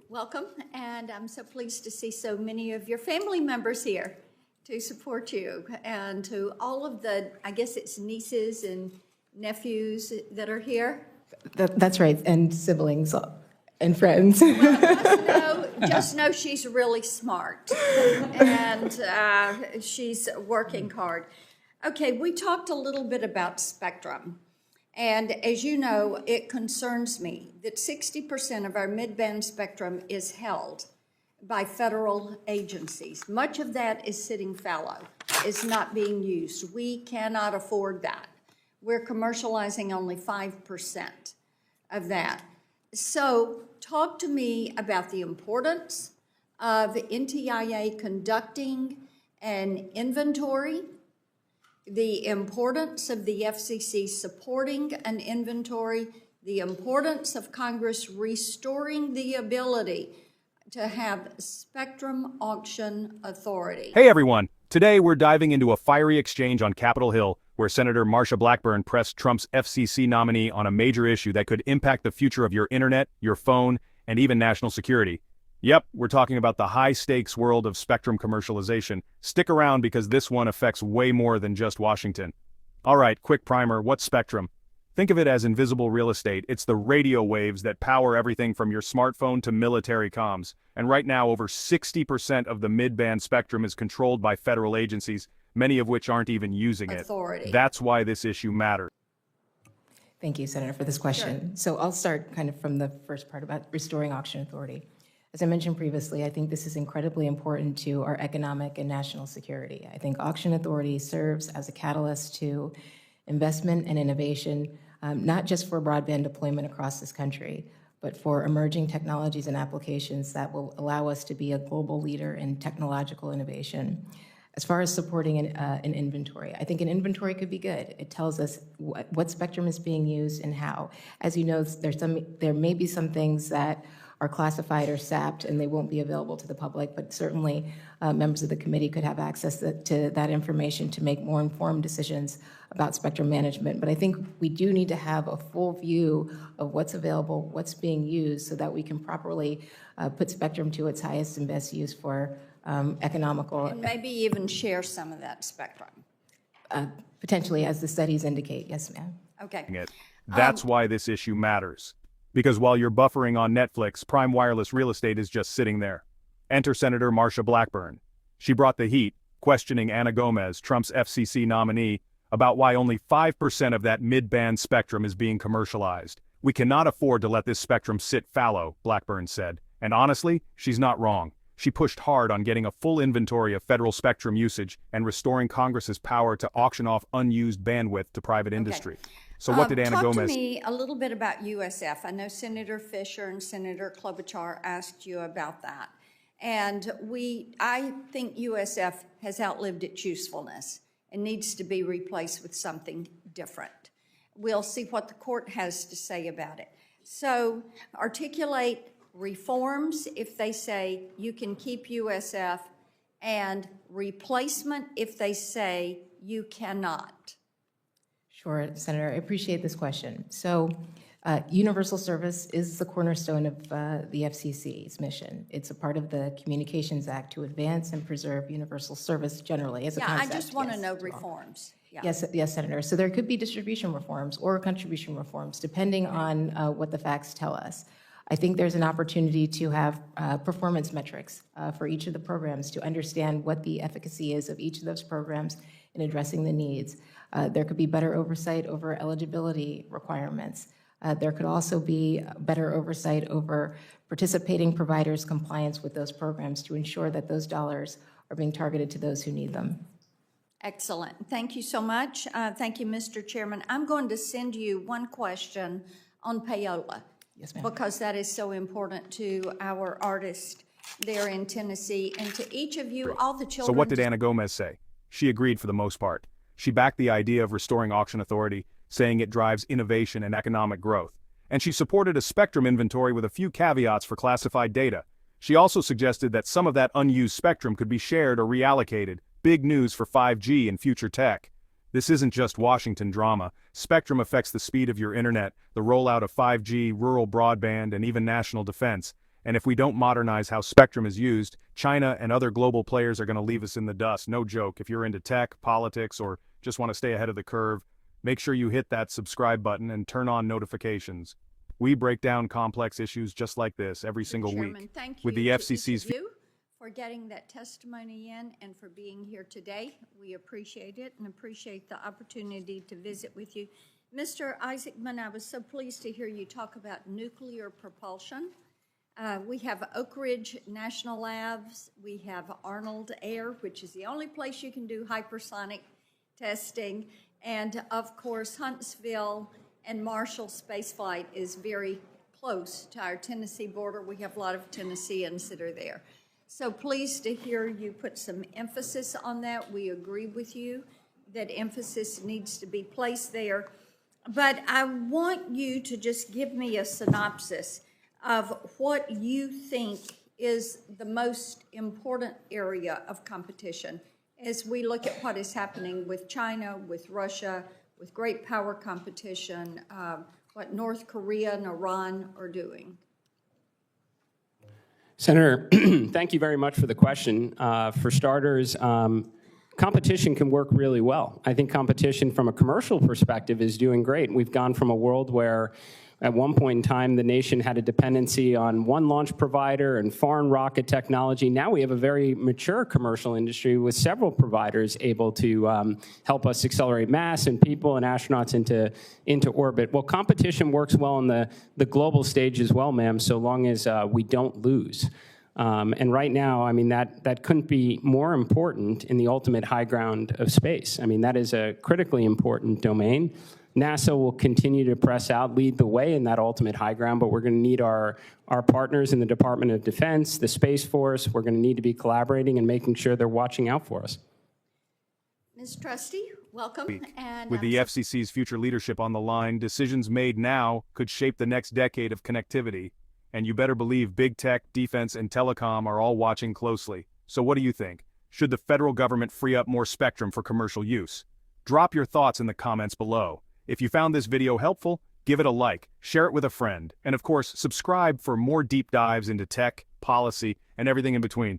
welcome, and I'm so pleased to see so many of your family members here to support you, and to all of the, I guess it's nieces and nephews that are here. That's right, and siblings and friends. Just know she's really smart, and she's working hard. Okay, we talked a little bit about spectrum. And as you know, it concerns me that 60% of our mid-band spectrum is held by federal agencies. Much of that is sitting fallow, is not being used. We cannot afford that. We're commercializing only 5% of that. So talk to me about the importance of NTIA conducting an inventory, the importance of the FCC supporting an inventory, the importance of Congress restoring the ability to have spectrum auction authority. Hey everyone, today we're diving into a fiery exchange on Capitol Hill where Senator Marsha Blackburn pressed Trump's FCC nominee on a major issue that could impact the future of your internet, your phone, and even national security. Yep, we're talking about the high-stakes world of spectrum commercialization. Stick around because this one affects way more than just Washington. Alright, quick primer, what's spectrum? Think of it as invisible real estate. It's the radio waves that power everything from your smartphone to military comms. And right now, over 60% of the mid-band spectrum is controlled by federal agencies, many of which aren't even using it. That's why this issue matters. Thank you, Senator, for this question. Sure. So I'll start kind of from the first part about restoring auction authority. As I mentioned previously, I think this is incredibly important to our economic and national security. I think auction authority serves as a catalyst to investment and innovation, not just for broadband deployment across this country, but for emerging technologies and applications that will allow us to be a global leader in technological innovation. As far as supporting an inventory, I think an inventory could be good. It tells us what spectrum is being used and how. As you know, there may be some things that are classified or sapped and they won't be available to the public, but certainly members of the committee could have access to that information to make more informed decisions about spectrum management. But I think we do need to have a full view of what's available, what's being used, so that we can properly put spectrum to its highest and best use for economical. And maybe even share some of that spectrum. Potentially, as the studies indicate. Yes, ma'am. Okay. That's why this issue matters. Because while you're buffering on Netflix, prime wireless real estate is just sitting there. Enter Senator Marsha Blackburn. She brought the heat, questioning Ana Gomez, Trump's FCC nominee, about why only 5% of that mid-band spectrum is being commercialized. We cannot afford to let this spectrum sit fallow, Blackburn said. And honestly, she's not wrong. She pushed hard on getting a full inventory of federal spectrum usage and restoring Congress's power to auction off unused bandwidth to private industry. So what did Ana Gomez... Talk to me a little bit about USF. I know Senator Fisher and Senator Klobuchar asked you about that. And I think USF has outlived its usefulness and needs to be replaced with something different. We'll see what the court has to say about it. So articulate reforms if they say you can keep USF, and replacement if they say you cannot. Sure, Senator, I appreciate this question. So universal service is the cornerstone of the FCC's mission. It's a part of the Communications Act to advance and preserve universal service generally as a concept. I just want to know reforms. Yeah. Yes, Senator. So there could be distribution reforms or contribution reforms, depending on what the facts tell us. I think there's an opportunity to have performance metrics for each of the programs to understand what the efficacy is of each of those programs in addressing the needs. There could be better oversight over eligibility requirements. There could also be better oversight over participating providers' compliance with those programs to ensure that those dollars are being targeted to those who need them. Excellent. Thank you so much. Thank you, Mr. Chairman. I'm going to send you one question on payola. Yes, ma'am. Because that is so important to our artists there in Tennessee, and to each of you, all the children. So what did Ana Gomez say? She agreed for the most part. She backed the idea of restoring auction authority, saying it drives innovation and economic growth. And she supported a spectrum inventory with a few caveats for classified data. She also suggested that some of that unused spectrum could be shared or reallocated. Big news for 5G and future tech. This isn't just Washington drama. Spectrum affects the speed of your internet, the rollout of 5G, rural broadband, and even national defense. And if we don't modernize how spectrum is used, China and other global players are going to leave us in the dust. No joke. If you're into tech, politics, or just want to stay ahead of the curve, make sure you hit that subscribe button and turn on notifications. We break down complex issues just like this every single Chairman, week. thank With you the to FCC's each of you for getting that testimony in and for being here today. We appreciate it and appreciate the opportunity to visit with you. Mr. Isaacman, I was so pleased to hear you talk about nuclear propulsion. We have Oak Ridge National Labs. We have Arnold Air, which is the only place you can do hypersonic testing. And of course, Huntsville and Marshall Space Flight is very close to our Tennessee border. We have a lot of Tennesseans that are there. So pleased to hear you put some emphasis on that. We agree with you that emphasis needs to be placed there. But I want you to just give me a synopsis of what you think is the most important area of competition as we look at what is happening with China, with Russia, with great power competition, what North Korea and Iran are doing. Senator, thank you very much for the question. For starters, competition can work really well. I think competition from a commercial perspective is doing great. We've gone from a world where at one point in time, the nation had a dependency on one launch provider and foreign rocket technology. Now we have a very mature commercial industry with several providers able to help us accelerate mass and people and astronauts into orbit. Well, competition works well on the global stage as well, ma'am, so long as we don't lose. And right now, I mean, that couldn't be more important in the ultimate high ground of space. I mean, that is a critically important domain. NASA will continue to press out, lead the way in that ultimate high ground, but we're going to need our partners in the Department of Defense, the Space Force. We're going to need to be collaborating and making sure they're watching out for us. Ms. Trustee, welcome. And With the FCC's future leadership on the line, decisions made now could shape the next decade of connectivity. And you better believe big tech, defense, and telecom are all watching closely. So what do you think? Should the federal government free up more spectrum for commercial use? Drop your thoughts in the comments below. If you found this video helpful, give it a like, share it with a friend, and of course, subscribe for more deep dives into tech, policy, and everything in between.